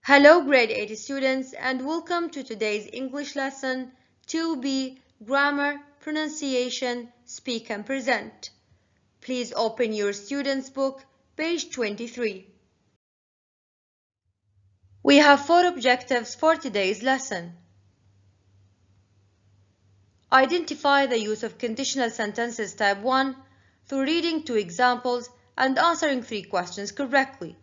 Hello grade 8 students and welcome to today's English lesson 2B Grammar, Pronunciation, Speak and Present. Please open your student's book, page 23. We have 4 objectives for today's lesson. Identify the use of conditional sentences type 1 through reading 2 examples and answering 3 questions correctly.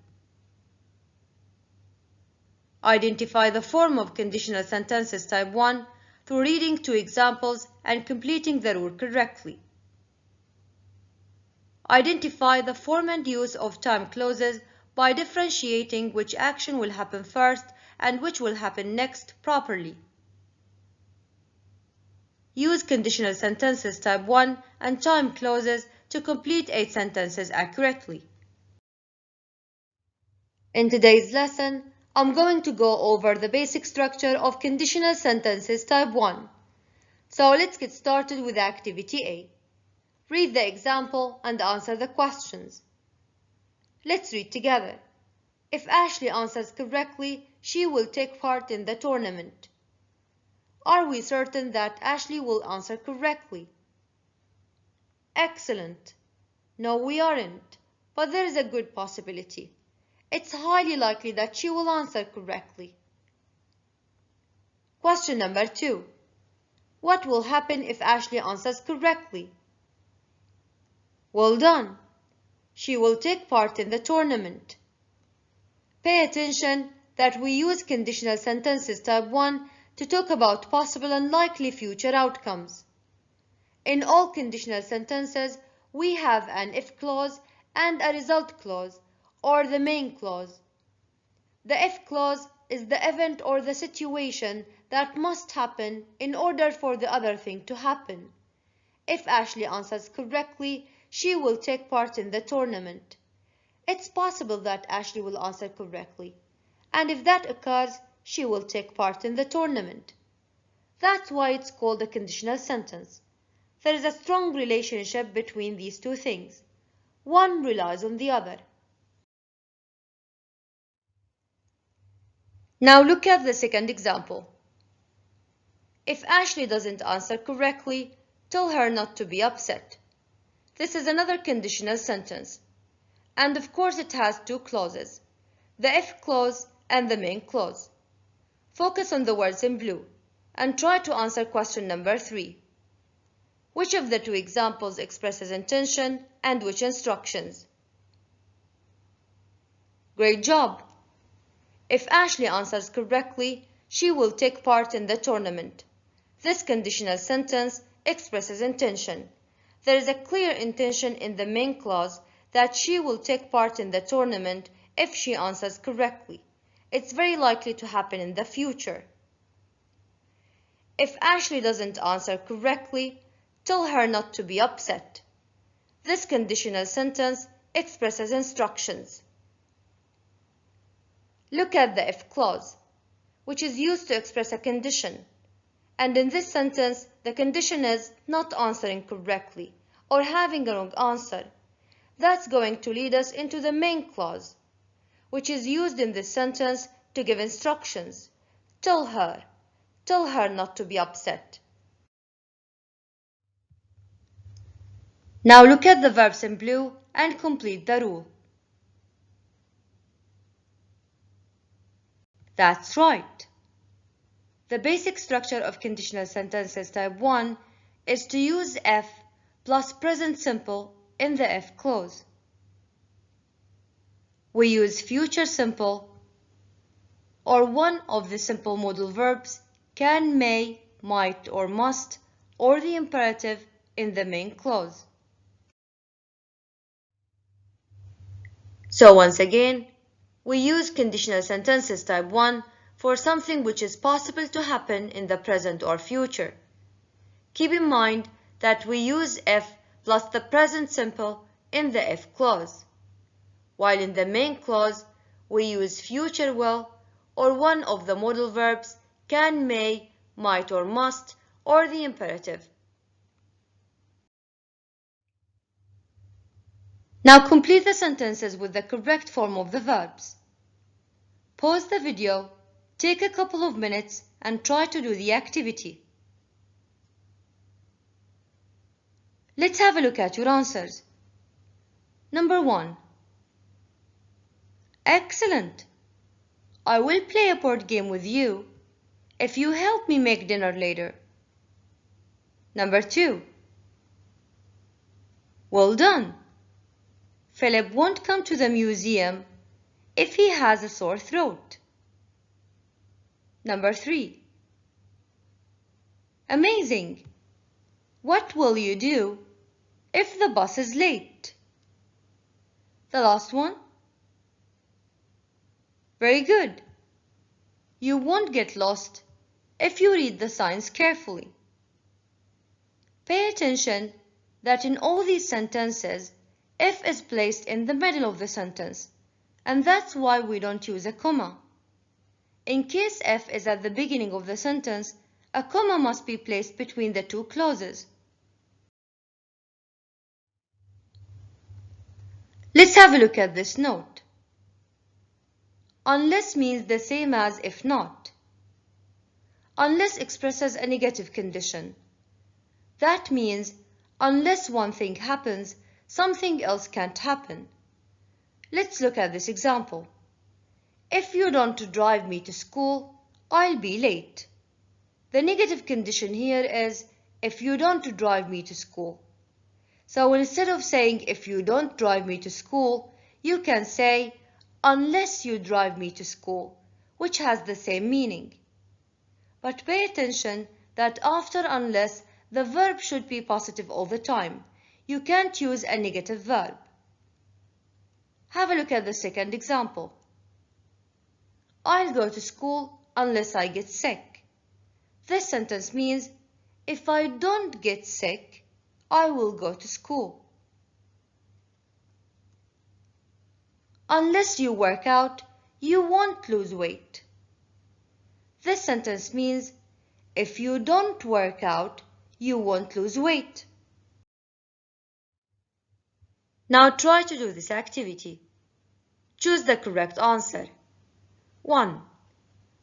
Identify the form of conditional sentences type 1 through reading 2 examples and completing the rule correctly. Identify the form and use of time clauses by differentiating which action will happen first and which will happen next properly. Use conditional sentences type 1 and time clauses to complete 8 sentences accurately. In today's lesson, I'm going to go over the basic structure of conditional sentences type 1. So let's get started with activity A. Read the example and answer the questions. Let's read together. If Ashley answers correctly, she will take part in the tournament. Are we certain that Ashley will answer correctly? Excellent. No, we aren't, but there is a good possibility. It's highly likely that she will answer correctly. Question number 2. What will happen if Ashley answers correctly? Well done. She will take part in the tournament. Pay attention that we use conditional sentences type 1 to talk about possible and likely future outcomes. In all conditional sentences, we have an if clause and a result clause, or the main clause. The if clause is the event or the situation that must happen in order for the other thing to happen. If Ashley answers correctly, she will take part in the tournament. It's possible that Ashley will answer correctly, and if that occurs, she will take part in the tournament. That's why it's called a conditional sentence. There is a strong relationship between these two things. One relies on the other. Now look at the second example. If Ashley doesn't answer correctly, tell her not to be upset. This is another conditional sentence. And of course it has 2 clauses, the if clause and the main clause. Focus on the words in blue and try to answer question number 3. Which of the 2 examples expresses intention and which instructions? Great job! If Ashley answers correctly, she will take part in the tournament. This conditional sentence expresses intention. There is a clear intention in the main clause that she will take part in the tournament if she answers correctly. It's very likely to happen in the future. If Ashley doesn't answer correctly, tell her not to be upset. This conditional sentence expresses instructions. Look at the if clause, which is used to express a condition. And in this sentence, the condition is not answering correctly or having a wrong answer. That's going to lead us into the main clause, which is used in this sentence to give instructions. Tell her not to be upset. Now look at the verbs in blue and complete the rule. That's right. The basic structure of conditional sentences type 1 is to use if plus present simple in the if clause. We use future simple or one of the simple modal verbs can, may, might or must, or the imperative in the main clause. So once again, we use conditional sentences type 1 for something which is possible to happen in the present or future. Keep in mind that we use if plus the present simple in the if clause, while in the main clause we use future will or one of the modal verbs can, may, might or must, or the imperative. Now complete the sentences with the correct form of the verbs. Pause the video, take a couple of minutes and try to do the activity. Let's have a look at your answers. Number 1. Excellent! I will play a board game with you if you help me make dinner later. Number 2. Well done! Philip won't come to the museum if he has a sore throat. Number 3. Amazing! What will you do if the bus is late? The last one? Very good! You won't get lost if you read the signs carefully. Pay attention that in all these sentences, if is placed in the middle of the sentence, and that's why we don't use a comma. In case if is at the beginning of the sentence, a comma must be placed between the two clauses. Let's have a look at this note. Unless means the same as if not. Unless expresses a negative condition. That means unless one thing happens, something else can't happen. Let's look at this example. If you don't drive me to school, I'll be late. The negative condition here is if you don't drive me to school. So instead of saying if you don't drive me to school, you can say unless you drive me to school, which has the same meaning. But pay attention that after unless, the verb should be positive all the time. You can't use a negative verb. Have a look at the second example. I'll go to school unless I get sick. This sentence means if I don't get sick, I will go to school. Unless you work out, you won't lose weight. This sentence means if you don't work out, you won't lose weight. Now try to do this activity. Choose the correct answer. 1.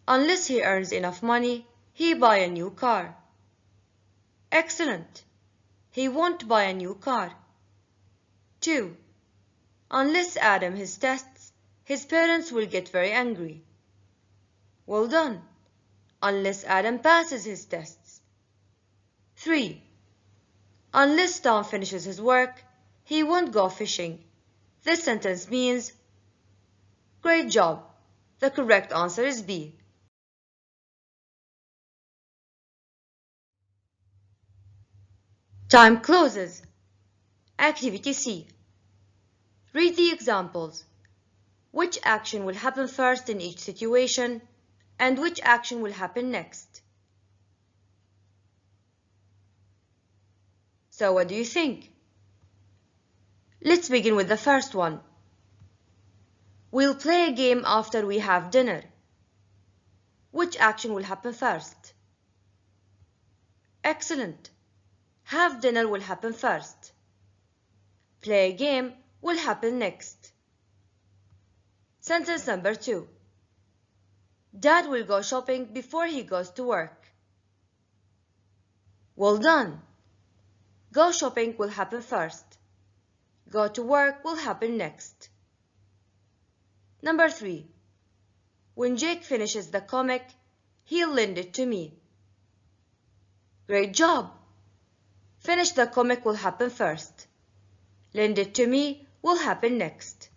Unless he earns enough money, he buy a new car. Excellent! He won't buy a new car. 2. Unless Adam his tests, his parents will get very angry. Well done! Unless Adam passes his tests. 3. Unless Tom finishes his work, he won't go fishing. This sentence means great job! The correct answer is B. Time closes. Activity C. Read the examples. Which action will happen first in each situation, and which action will happen next? So what do you think? Let's begin with the first one. We'll play a game after we have dinner. Which action will happen first? Excellent! Have dinner will happen first. Play a game will happen next. Sentence number 2. Dad will go shopping before he goes to work. Well done! Go shopping will happen first. Go to work will happen next. Number 3. When Jake finishes the comic, he'll lend it to me. Great job! Finish the comic will happen first. Lend it to me will happen next.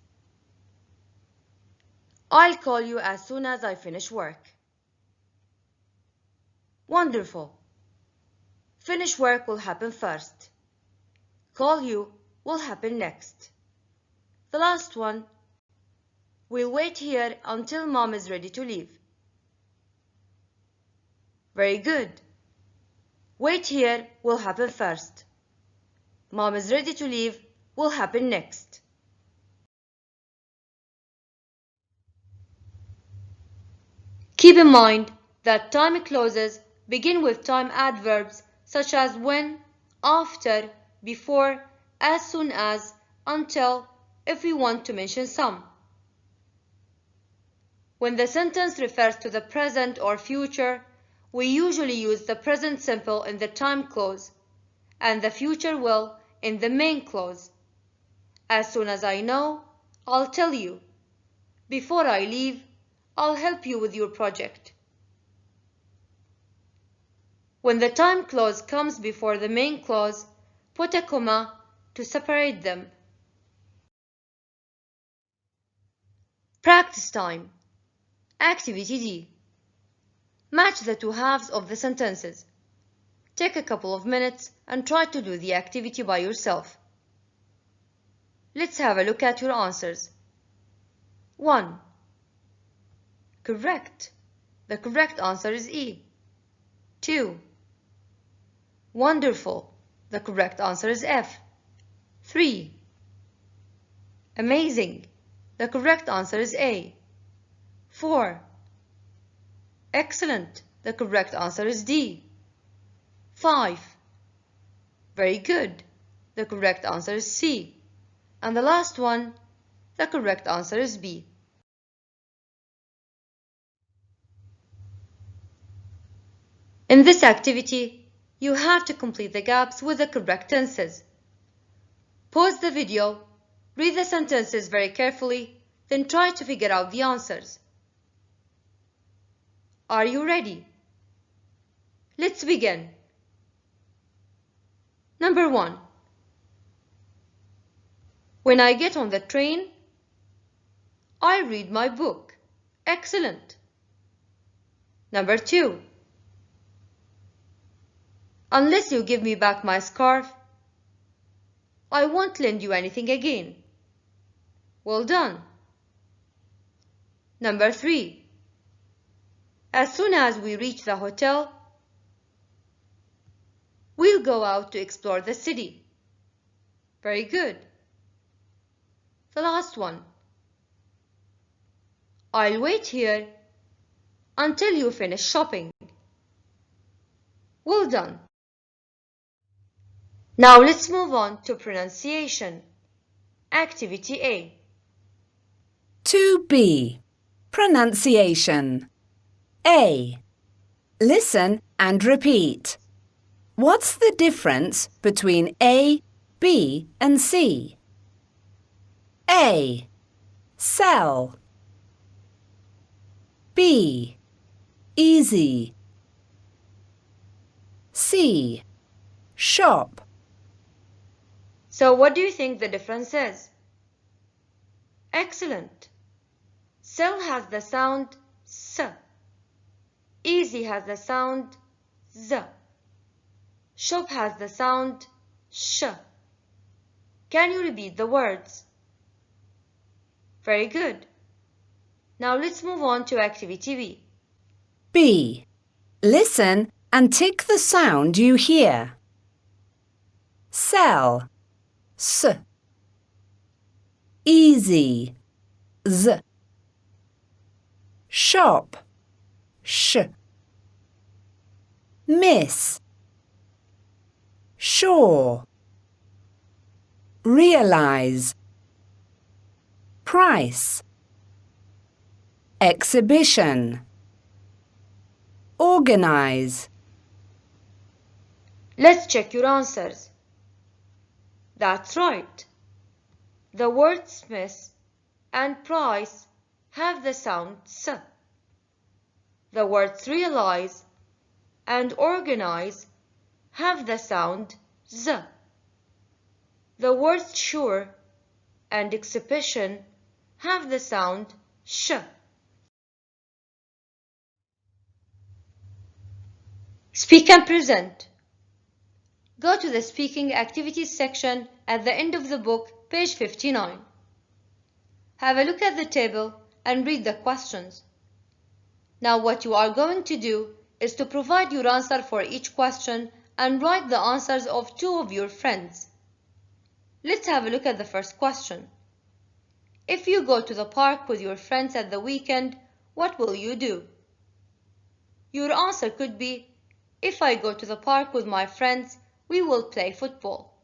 I'll call you as soon as I finish work. Wonderful! Finish work will happen first. Call you will happen next. The last one. We'll wait here until Mom is ready to leave. Very good. Wait here will happen first. Mom is ready to leave will happen next. Keep in mind that time clauses begin with time adverbs such as when, after, before, as soon as, until, if we want to mention some. When the sentence refers to the present or future, we usually use the present simple in the time clause and the future will in the main clause. As soon as I know, I'll tell you. Before I leave, I'll help you with your project. When the time clause comes before the main clause, put a comma to separate them. Practice time. Activity D. Match the two halves of the sentences. Take a couple of minutes and try to do the activity by yourself. Let's have a look at your answers. 1. Correct. The correct answer is E. 2. Wonderful. The correct answer is F. 3. Amazing. The correct answer is A. 4. Excellent. The correct answer is D. 5. Very good. The correct answer is C. And the last one, the correct answer is B. In this activity, you have to complete the gaps with the correct tenses. Pause the video, read the sentences very carefully, then try to figure out the answers. Are you ready? Let's begin. Number 1. When I get on the train, I read my book. Excellent. Number 2. Unless you give me back my scarf, I won't lend you anything again. Well done. Number 3. As soon as we reach the hotel, we'll go out to explore the city. Very good. The last one. I'll wait here until you finish shopping. Well done. Now let's move on to pronunciation. Activity A. 2B. Pronunciation. A. Listen and repeat. What's the difference between A, B and C? A. Sell. B. Easy. C. Shop. So what do you think the difference is? Excellent. Sell has the sound S. Easy has the sound Z. Shop has the sound sh. Can you repeat the words? Very good. Now let's move on to activity B. B. Listen and tick the sound you hear. Sell. S. Easy. Z. Shop. Sh. Miss. Sure. Realize. Price. Exhibition. Organize. Let's check your answers. That's right. The words Smith and price have the sound S. The words realize and organize have the sound Z. The words sure and exhibition have the sound sh. Speak and present. Go to the speaking activities section at the end of the book, page 59. Have a look at the table and read the questions. Now what you are going to do is to provide your answer for each question and write the answers of 2 of your friends. Let's have a look at the first question. If you go to the park with your friends at the weekend, what will you do? Your answer could be, if I go to the park with my friends, we will play football.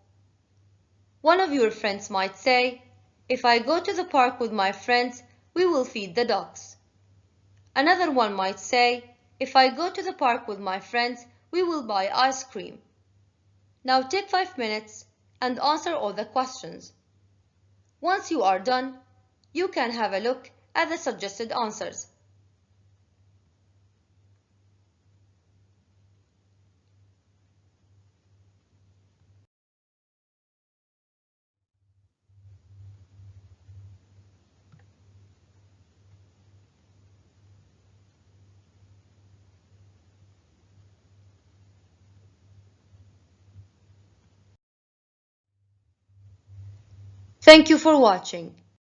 One of your friends might say, if I go to the park with my friends, we will feed the ducks. Another one might say, if I go to the park with my friends, we will buy ice cream. Now take 5 minutes and answer all the questions. Once you are done, you can have a look at the suggested answers. Thank you for watching.